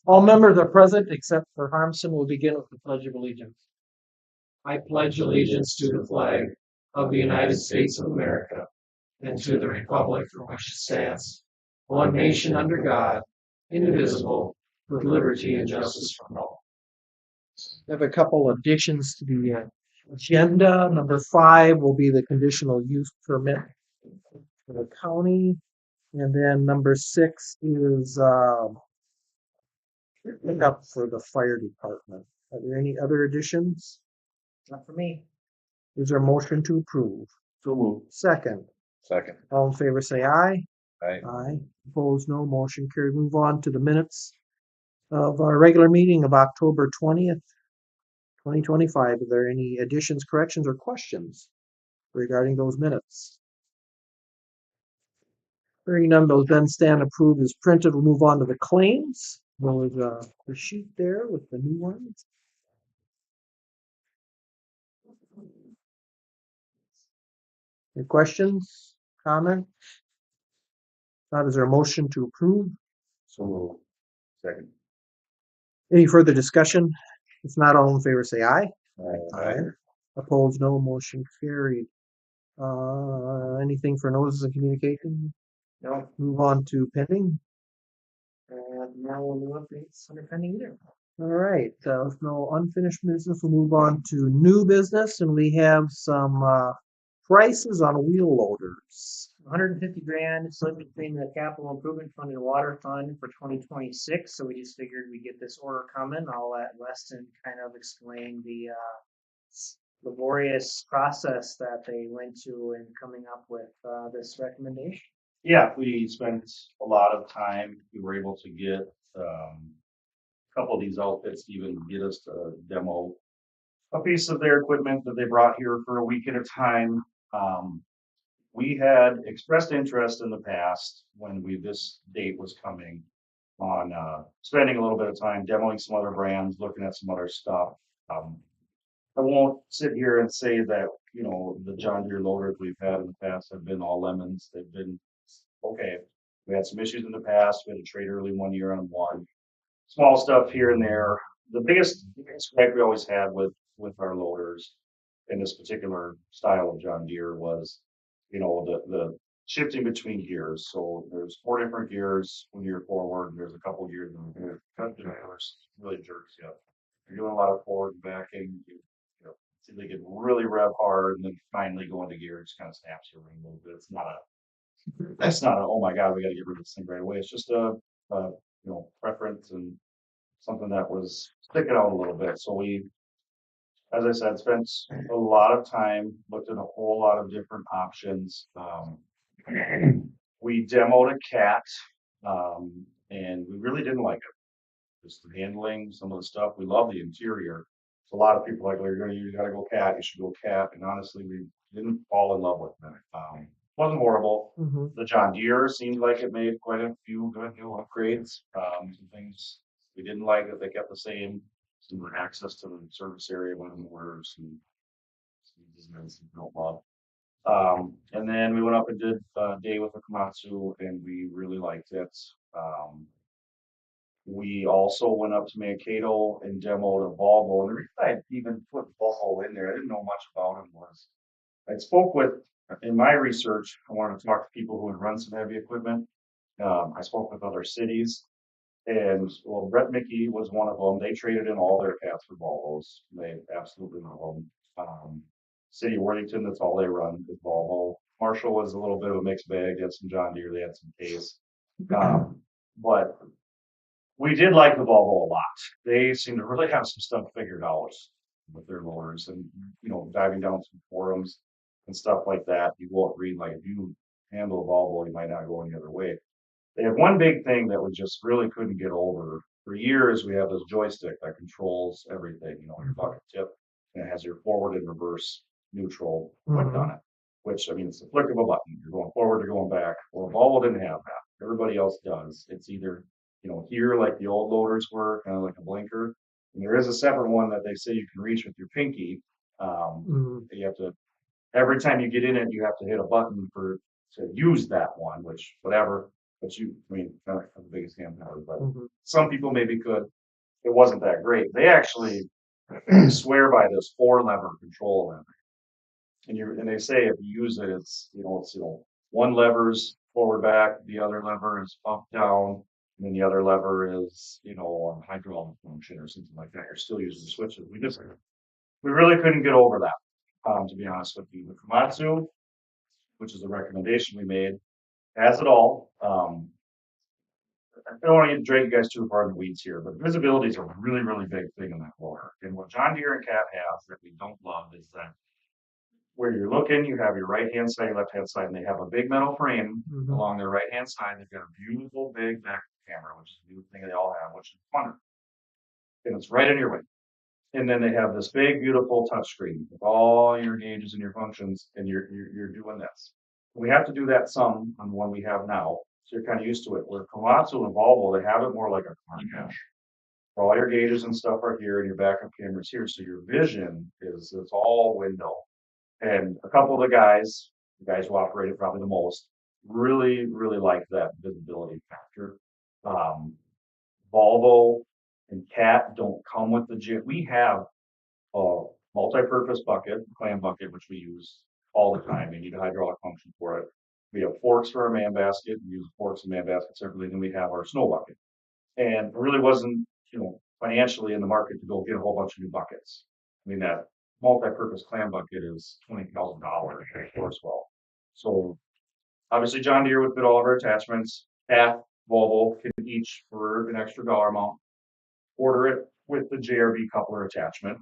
All members are present except for Harmson. We'll begin with the Pledge of Allegiance. I pledge allegiance to the flag of the United States of America and to the republic for which it stands, one nation under God, indivisible, with liberty and justice for all. We have a couple additions to the agenda. Number 5 will be the conditional use permit for the county. And then number 6 is pickup for the fire department. Are there any other additions? Not for me. Is there a motion to approve? So moved. Second. Second. All in favor say aye. Aye. Aye. Opposed, no. Motion carried. Move on to the minutes of our regular meeting of October 20th, 2025. Are there any additions, corrections, or questions regarding those minutes? Hearing none, those then stand approved as printed. We'll move on to the claims. There's the sheet there with the new ones. Any questions, comments? Not, is there a motion to approve? So moved. Second. Any further discussion? If not, all in favor say aye. Aye. Opposed, no. Motion carried. Anything for notices and communication? No. Move on to pending. And now we'll do updates under pending either. All right. With no unfinished business, we'll move on to new business, and we have some prices on wheel loaders. 150 grand split between the capital improvement fund and water fund for 2026. So we just figured we'd get this order coming. I'll let Weston kind of explain the laborious process that they went to in coming up with this recommendation. Yeah, we spent a lot of time. We were able to get a couple of these outfits to even get us to demo a piece of their equipment that they brought here for a week at a time. We had expressed interest in the past when this date was coming on spending a little bit of time demoing some other brands, looking at some other stuff. I won't sit here and say that, the John Deere loaders we've had in the past have been all lemons. They've been okay. We had some issues in the past. We had to trade early one year on one. Small stuff here and there. The biggest gripe we always had with our loaders in this particular style of John Deere was, the shifting between gears. So there's 4 different gears when you're forward, and there's a couple gears in the really jerks you up. You're doing a lot of forward backing, see they get really rev hard and then finally go into gear, it just kind of snaps your ring a little bit. That's not a oh my god, we got to get rid of this thing right away. It's just a preference and something that was sticking out a little bit. So we, as I said, spent a lot of time, looked at a whole lot of different options. We demoed a cat, and we really didn't like it. Just the handling, some of the stuff. We love the interior. So a lot of people are like, well, you gotta go cat. You should go cat. And honestly, we didn't fall in love with it. Wasn't horrible. Mm-hmm. The John Deere seemed like it made quite a few good upgrades. Some things we didn't like that they kept the same. Some access to the service area when the orders and some don't love. And then we went up and did a day with the Komatsu, and we really liked it. We also went up to Mankato and demoed a Volvo. And the reason I even put Volvo in there, I didn't know much about him, was I spoke with, in my research, I wanted to talk to people who had run some heavy equipment. I spoke with other cities. And well, Brett Mickey was one of them. They traded in all their cats for Volvos. They absolutely love them. City of Worthington, that's all they run is Volvo. Marshall was a little bit of a mixed bag. They had some John Deere, they had some Case. But we did like the Volvo a lot. They seem to really have some stuff figured out with their loaders, and diving down some forums and stuff like that. You won't read, like, if you handle a Volvo, you might not go any other way. They have one big thing that we just really couldn't get over. For years, we have this joystick that controls everything, your bucket tip, and it has your forward and reverse neutral clicked on it, which, it's the flick of a button. You're going forward or going back. Well, Volvo didn't have that. Everybody else does. It's either, here like the old loaders were, kind of like a blinker. And there is a separate one that they say you can reach with your pinky. You have to, every time you get in it, you have to hit a button to use that one, which, whatever. But I mean, kind of the biggest hand power, but Mhm. some people maybe could. It wasn't that great. They actually swear by this 4-lever control limit. And they say if you use it, it's one lever's forward back, the other lever is up down, and then the other lever is on hydraulic function or something like that. You're still using the switches. We really couldn't get over that, to be honest with you. The Komatsu, which is a recommendation we made, has it all. I don't want to drag you guys too far in the weeds here, but visibility is a really, really big thing in that motor. And what John Deere and Cat have that we don't love is that where you're looking, you have your right hand side, left hand side, and they have a big metal frame Mhm. along their right hand side. They've got a beautiful big back camera, which is a new thing they all have, which is fun. And it's right in your way. And then they have this big, beautiful touchscreen with all your gauges and your functions, and you're doing this. We have to do that some on the one we have now, so you're kind of used to it. Where Komatsu and Volvo, they have it more like a car cache. All your gauges and stuff are here, and your backup camera's here, so your vision is it's all window. And a couple of the guys who operate it probably the most, really, really like that visibility factor. Um, Volvo and Cat don't come with the jig. We have a multi-purpose bucket, clam bucket, which we use all the time. We need a hydraulic function for it. We have forks for our man basket. We use forks and man baskets separately. Then we have our snow bucket. And it really wasn't, financially in the market to go get a whole bunch of new buckets. I mean, that multi-purpose clam bucket is $20,000 for well. So obviously John Deere would fit all of our attachments. Half Volvo can each for an extra dollar amount order it with the JRB coupler attachment.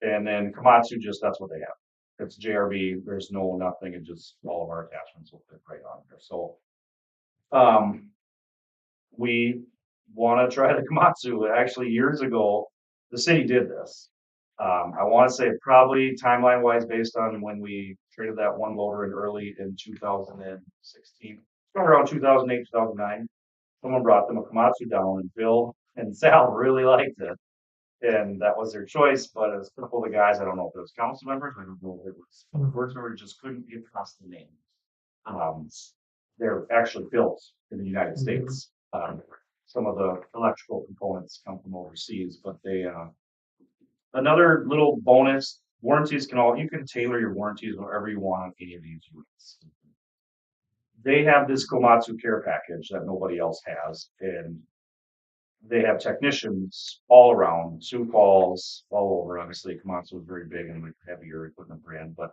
And then Komatsu that's what they have. It's JRB, there's no nothing, it just all of our attachments will fit right on there. So we want to try the Komatsu. Actually, years ago, the city did this. I want to say probably timeline wise, based on when we traded that one loader in early in 2016, around 2008, 2009. Someone brought them a Komatsu down, and Bill and Sal really liked it. And that was their choice, but it was a couple of the guys, I don't know if it was council members, I don't know if it was board members, just couldn't get past the name. Um, they're actually built in the United States. Some of the electrical components come from overseas, but another little bonus, warranties you can tailor your warranties wherever you want on any of these units. They have this Komatsu care package that nobody else has, and they have technicians all around, Sioux Falls, all over. Obviously, Komatsu is very big and like heavier equipment brand, but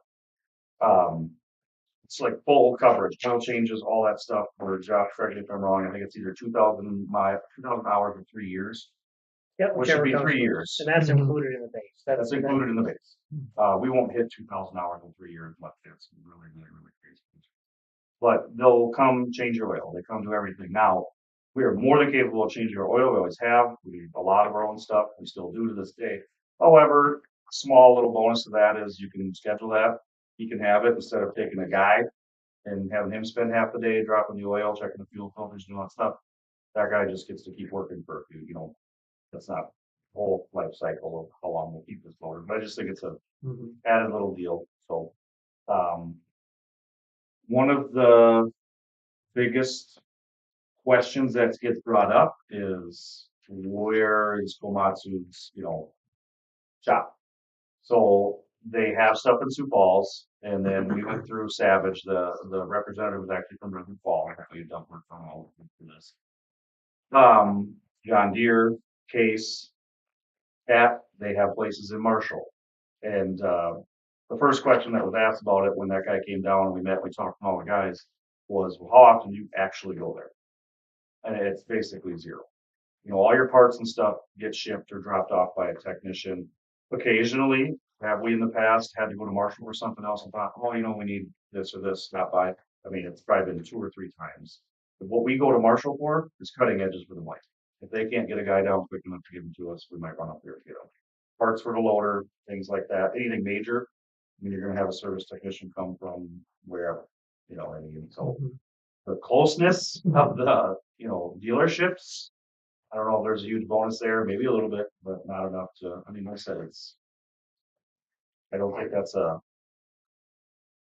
it's like full coverage, oil changes, all that stuff. For Josh, correct me if I'm wrong. I think it's either 2,000 hours or 3 years. Yep, Which should whichever be comes 3 first. years. And that's Mhm. included in the base. That's included in the base. We won't hit 2,000 hours in 3 years, but it's really, really, really crazy. But they'll come change your oil. They come do everything. Now, we are more than capable of changing our oil. We always have. We do a lot of our own stuff. We still do to this day. However, small little bonus to that is you can schedule that. You can have it instead of taking a guy and having him spend half the day dropping the oil, checking the fuel filters, doing all that stuff. That guy just gets to keep working for a few, that's not the whole life cycle of how long we'll keep this motor. But I just think it's a Mhm. added little deal. So one of the biggest questions that gets brought up is where is Komatsu's, shop? So they have stuff in Sioux Falls, and then we went through Savage. The representative was actually from Sioux Falls. We done work on all of this. John Deere, Case, Cat, they have places in Marshall. And the first question that was asked about it when that guy came down and we talked to all the guys was, well, how often do you actually go there? And it's basically zero. All your parts and stuff get shipped or dropped off by a technician. Occasionally, have we in the past had to go to Marshall or something else and thought, oh, we need this or this, stop by. I mean, it's probably been 2 or 3 times. But what we go to Marshall for is cutting edges for the mic. If they can't get a guy down quick enough to give them to us, we might run up there to get them. Parts for the loader, things like that. Anything major, you're going to have a service technician come from wherever, so Mhm. the closeness of the, dealerships, I don't know if there's a huge bonus there, maybe a little bit, but not enough I mean, like I said, I don't think that's a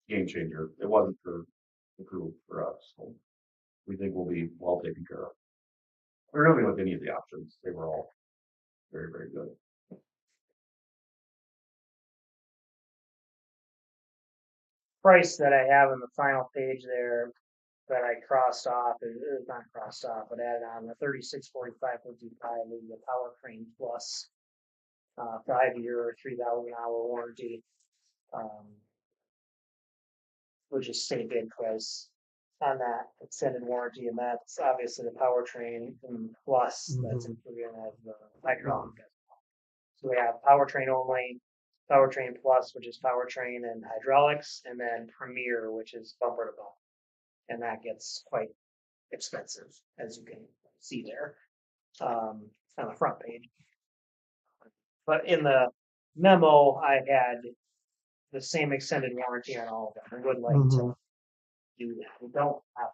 game changer. It wasn't for the crew, for us. So, we think will be well taken care of. Really, with any of the options, they were all very, very good. Price that I have in the final page there that I crossed off, is not crossed off, but added on the 3645.55 is the Power Crane Plus 5-year or 3,000-hour warranty, which is state bid price on that extended warranty, and that's obviously the powertrain plus that's included as the hydraulic. So we have powertrain only, powertrain plus, which is powertrain and hydraulics, and then Premier, which is bumper to bumper. And that gets quite expensive, as you can see there on the front page. But in the memo, I had the same extended warranty on all of them. I would like to do that. We don't have.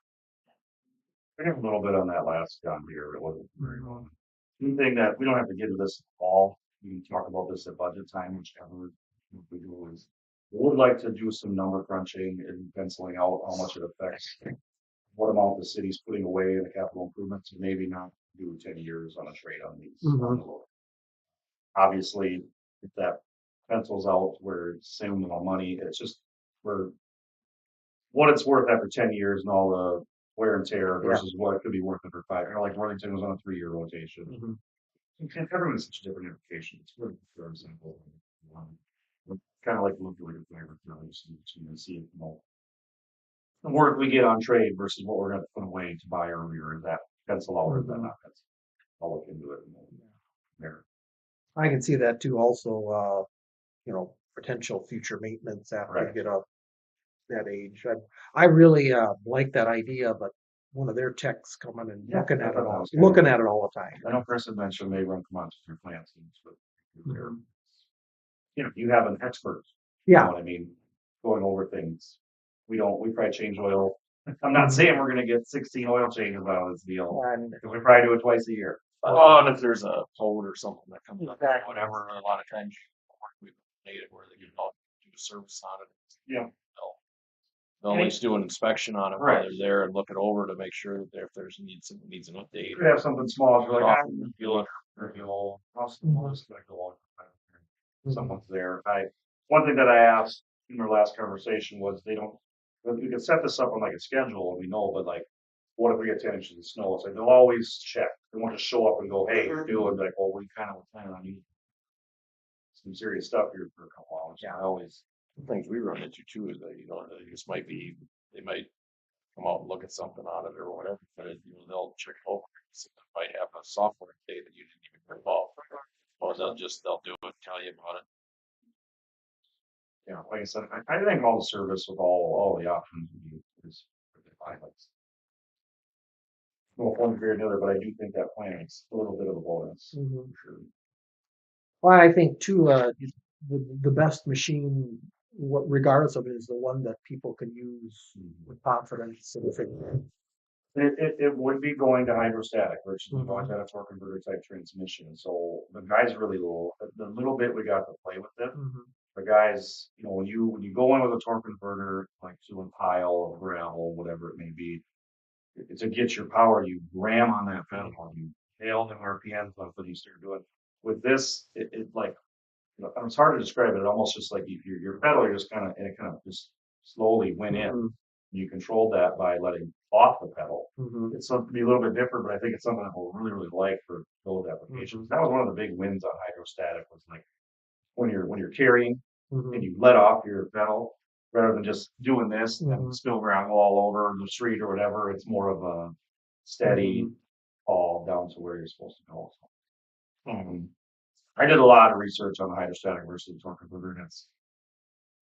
I got a little bit on that last John Deere. It wasn't very long. One thing that we don't have to get to this all. We can talk about this at budget time, whichever we do is. We would like to do some number crunching and penciling out how much it affects what amount the city's putting away in the capital improvements, and maybe not do 10 years on a trade on these. Obviously, if that pencils out where it's the same amount of money, it's just for what it's worth after 10 years and all the wear and tear versus what it could be worth it for 5. Like Worthington was on a 3-year rotation. And everyone has such a different implication. It's good, for example. Kind of like looking at the flavor to see if the work we get on trade versus what we're going to put away to buy earlier. Is that pencil out or is that not pencil? I'll look into it there. I can see that too. Also, potential future maintenance after you get up that age. I really like that idea, but one of their techs coming and looking at it all the time. I know Chris had mentioned they run commands to your plants, but you have an expert. You know what I mean, going over things. We probably change oil. I'm not saying we're going to get 16 oil changes out of this deal. We probably do it twice a year. And if there's a code or something that comes up, whatever, a lot of times we've made it where they do a service on it. Yeah. They'll at least do an inspection on it while they're there and look it over to make sure that if there's needs an update. You could have something small, like someone's there. One thing that I asked in our last conversation was we can set this up on like a schedule and we know, but like, what if we get 10 inches of snow? It's like they'll always check. They want to show up and go, hey, you're doing like, well, we kind of planning on using some serious stuff here for a couple hours. Yeah, the things we run into too is that they just they might come out and look at something on it or whatever, but they'll check it over. So they might have a software update that you didn't even bring up, or they'll do it, tell you about it. Yeah, like I said, I think all the service with all the options is highlights. Well, one way or another, but I do think that plan is a little bit of a bonus. For sure. Well, I think too, the best machine, regardless of it, is the one that people can use with confidence. It would be going to hydrostatic, which is going to have a torque converter type transmission. So the guys really the little bit we got to play with it. The guys, when you go in with a torque converter, like to a pile or gravel, whatever it may be, to get your power, you ram on that pedal, you nail the RPMs off what you start doing. With this, it's hard to describe it. It almost just like your pedal, you're just kind of just slowly went in. You control that by letting off the pedal. It's something to be a little bit different, but I think it's something that we'll really, really like for those applications. That was one of the big wins on hydrostatic was like when you're carrying and you let off your pedal rather than just doing this and spill gravel all over the street or whatever. It's more of a steady fall down to where you're supposed to go. So, I did a lot of research on the hydrostatic versus the torque converter,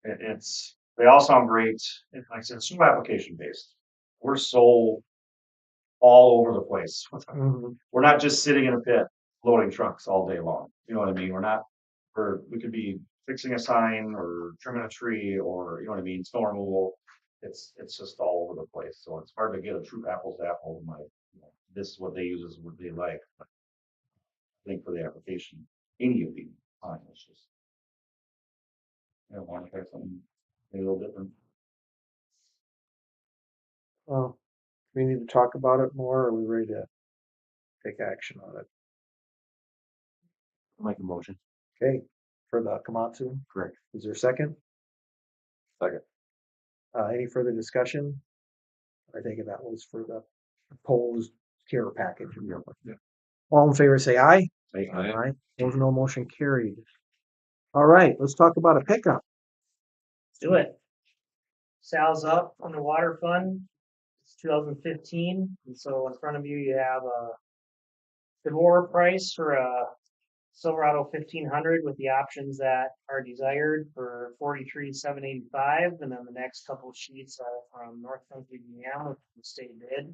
and they all sound great. And like I said, it's super application based. We're so all over the place. We're not just sitting in a pit loading trucks all day long. You know what I mean? We could be fixing a sign or trimming a tree or snow removal. It's just all over the place. So it's hard to get a true apples to apples. This is what they use, is what they like. But I think for the application, any of these fine. It's just want to try something a little different. Well, We need to talk about it more, or are we ready to take action on it? Make a motion. Okay, for the Komatsu, Correct. is there a second? Second. Any further discussion? I think that was for the proposed care package. Yeah. All in favor, say aye. Aye. Those no motion carried. All right, let's talk about a pickup. Let's do it. Sal's up on the water fund. It's 2015, and so in front of you, you have a DeVore price for a Silverado 1500 with the options that are desired for 43,785, and then the next couple of sheets are from North Country GM with the state bid.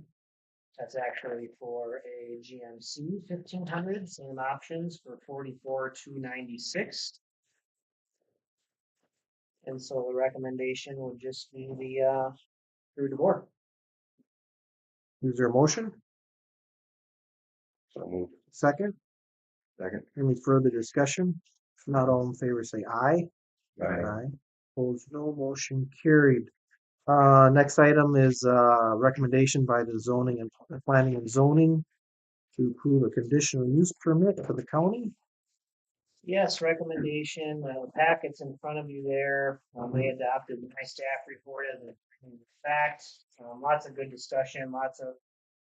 That's actually for a GMC 1500, same options for 44,296. And so the recommendation would just be the through DeVore. Is there a motion? So moved. Second? Second. Any further discussion? If not, all in favor, say aye. Aye. Opposed, no motion carried. Next item is recommendation by the zoning and planning and zoning to approve a conditional use permit for the county. Yes, recommendation, packets in front of you there. They adopted my staff report as a fact. Lots of good discussion, lots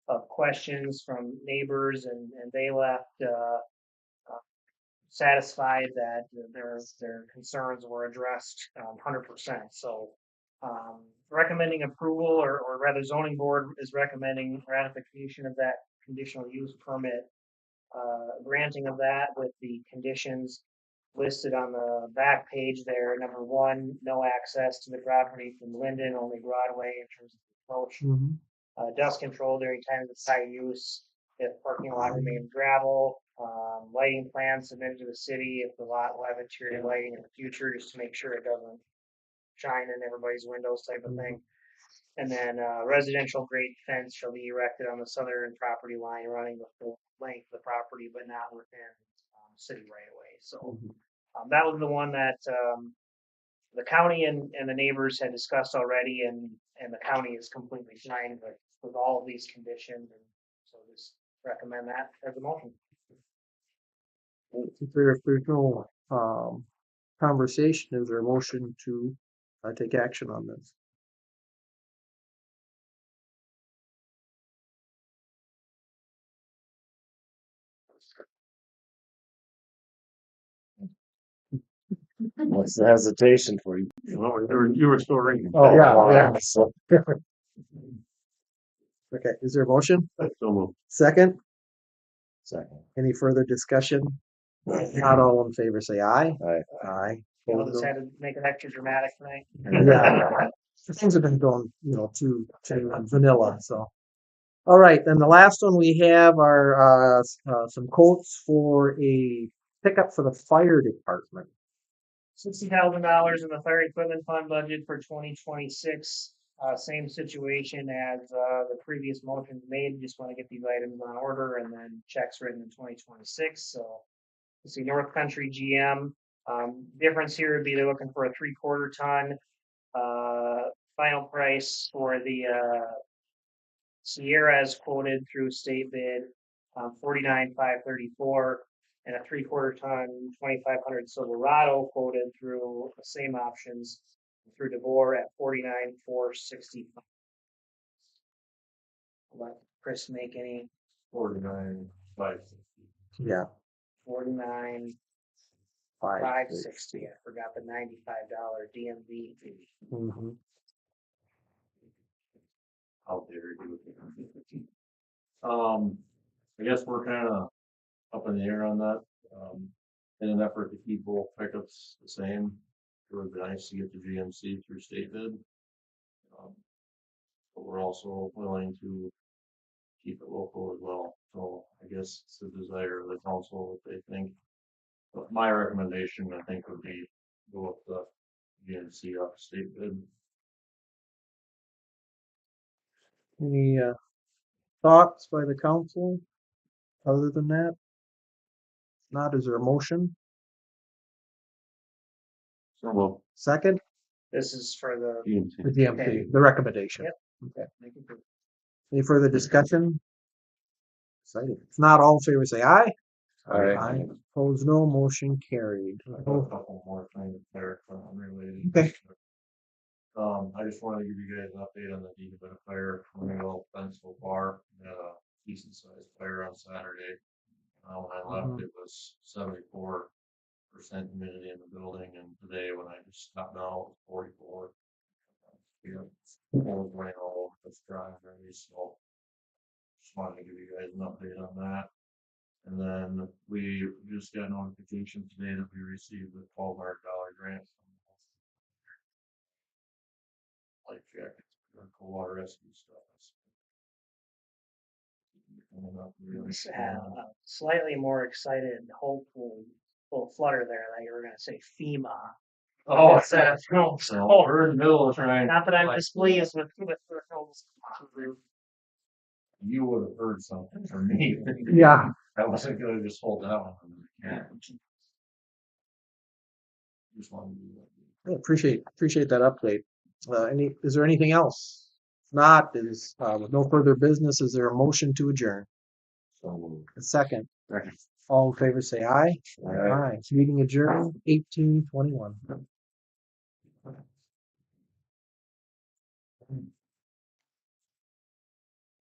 of questions from neighbors, and they left satisfied that their concerns were addressed 100%. So recommending approval, or rather zoning board is recommending ratification of that conditional use permit, granting of that with the conditions listed on the back page there. Number one, no access to the property from Linden, only Broadway in terms of approach. Dust control during times of high use if parking lot remains gravel. Lighting plans submitted to the city if the lot will have interior lighting in the future, just to make sure it doesn't shine in everybody's windows type of thing. And then residential grade fence shall be erected on the southern property line running the full length of the property, but not within city right away. So that was the one that the county and the neighbors had discussed already, and the county is completely fine with all of these conditions, and so just recommend that as a motion. If there's no conversation, is there a motion to take action on this? What's the hesitation for you? Well, you were still reading. Oh, yeah. Okay, is there a motion? So moved. Second? Second. Any further discussion? Not all in favor, say aye. Aye. I'll just had to make it extra dramatic tonight. Yeah. Things have been going, to vanilla, so. All right, then the last one we have are some quotes for a pickup for the fire department. $60,000 in the fire equipment fund budget for 2026. Same situation as the previous motions made. Just want to get these items on order and then checks written in 2026. So you see North Country GM. Difference here would be they're looking for a 3/4 ton. Final price for the Sierra is quoted through state bid, 49,534, and a 3/4 ton 2,500 Silverado quoted through the same options through DeVore at 49,465. Let Chris make any 49,560. Yeah. 49,560. I forgot the $95 DMV fee. Mm-hmm. Out there. I guess we're kind of up in the air on that. In an effort to keep both pickups the same, it would be nice to get the GMC through state bid. But we're also willing to keep it local as well. So I guess it's the desire of the council what they think. But my recommendation, I think, would be go with the GMC off state bid. Any thoughts by the council other than that? Not, is there a motion? So well, Second? This is for the The DMP, the recommendation. Yep. Okay. Any further discussion? Excited. If not, all in favor say aye. Aye. Opposed, no. Motion carried. I've got a couple more things there, unrelated. Okay. I just wanted to give you guys an update on the dehumidifier from the old fence so far. We had a decent sized fire on Saturday. When I left, it was 74% humidity in the building, and today when I just stopped out, it was 44. Yeah, cold rain all over, it's dry and ready, so just wanted to give you guys an update on that. And then we just got notification today that we received a $1,200 grant from life jackets for cold water rescue stuff. Coming up really Just had soon. a slightly more excited, hopeful, little flutter there that you were gonna say FEMA. Oh, it's that film. Oh, we're in the middle of trying. Not that I'm like, displeased with the films. You would have heard something from me. Yeah. I wasn't gonna just hold that one. Yeah. Just wanted to do that. I appreciate that update. Is there anything else? If not, with no further business, is there a motion to adjourn? So. A second. Second. All in favor say aye. Aye. Meeting adjourned 18:21.